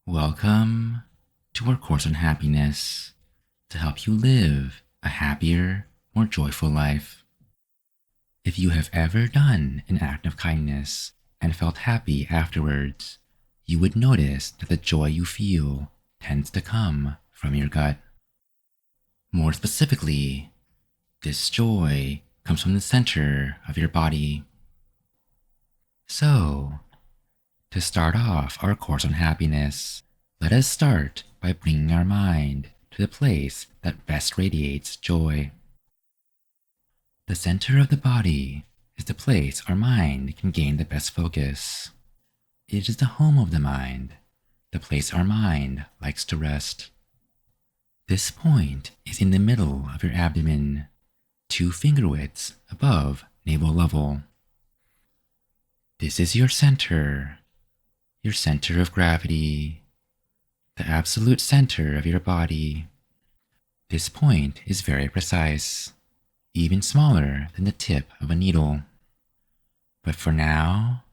Welcome to our course on happiness to help you live a happier, more joyful life. If you have ever done an act of kindness and felt happy afterwards, you would notice that the joy you feel tends to come from your gut. More specifically, this joy comes from the center of your body. So, to start off our course on happiness, let us start by bringing our mind to the place that best radiates joy. The center of the body is the place our mind can gain the best focus. It is the home of the mind, the place our mind likes to rest. This point is in the middle of your abdomen, 2 finger widths above navel level. This is your center of gravity, the absolute center of your body. This point is very precise, even smaller than the tip of a needle. But for now,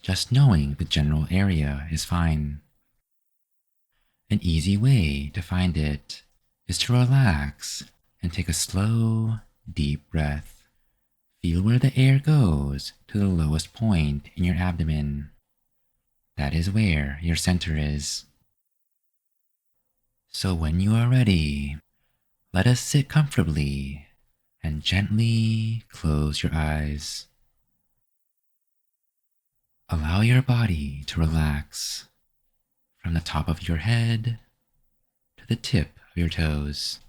just knowing the general area is fine. An easy way to find it is to relax and take a slow, deep breath. Feel where the air goes to the lowest point in your abdomen. That is where your center is. So when you are ready, let us sit comfortably and gently close your eyes. Allow your body to relax from the top of your head to the tip of your toes.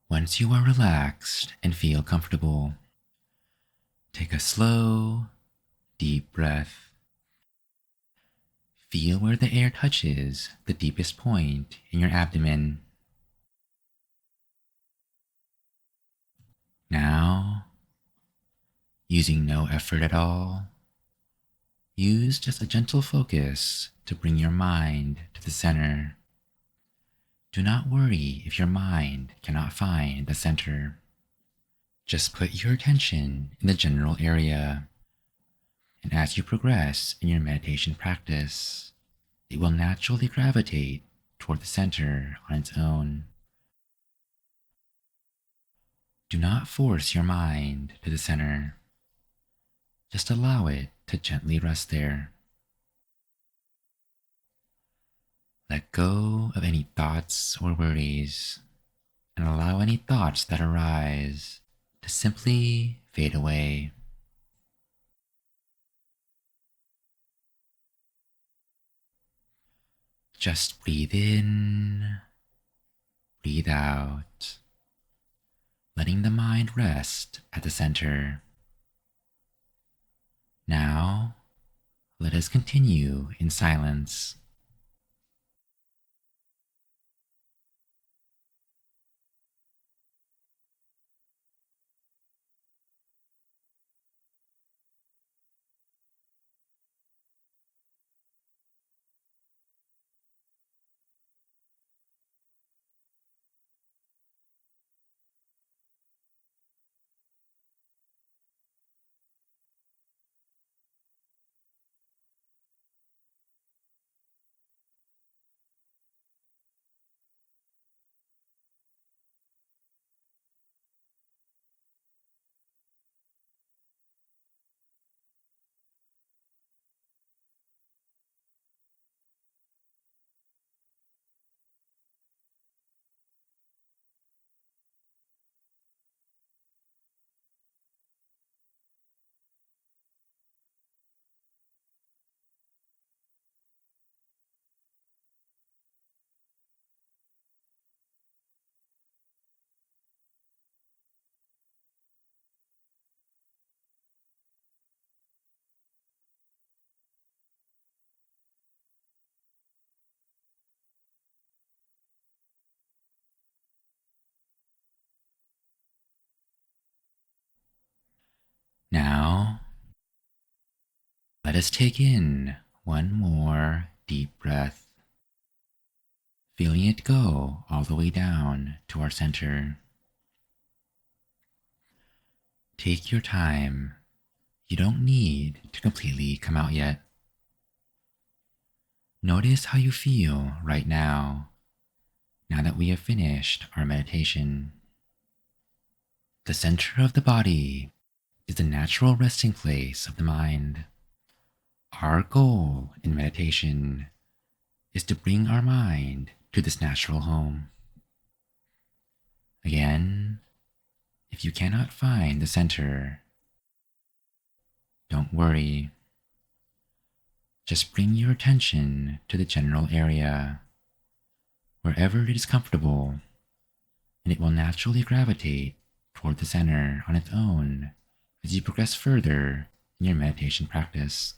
Once you are relaxed and feel comfortable, take a slow, deep breath. Feel where the air touches the deepest point in your abdomen. Now, using no effort at all, use just a gentle focus to bring your mind to the center. Do not worry if your mind cannot find the center. Just put your attention in the general area, and as you progress in your meditation practice, it will naturally gravitate toward the center on its own. Do not force your mind to the center. Just allow it to gently rest there. Let go of any thoughts or worries, and allow any thoughts that arise to simply fade away. Just breathe in, breathe out, letting the mind rest at the center. Now, let us continue in silence. Now, let us take in one more deep breath, feeling it go all the way down to our center. Take your time. You don't need to completely come out yet. Notice how you feel right now, now that we have finished our meditation. The center of the body is the natural resting place of the mind. Our goal in meditation is to bring our mind to this natural home. Again, if you cannot find the center, don't worry. Just bring your attention to the general area, wherever it is comfortable, and it will naturally gravitate toward the center on its own as you progress further in your meditation practice.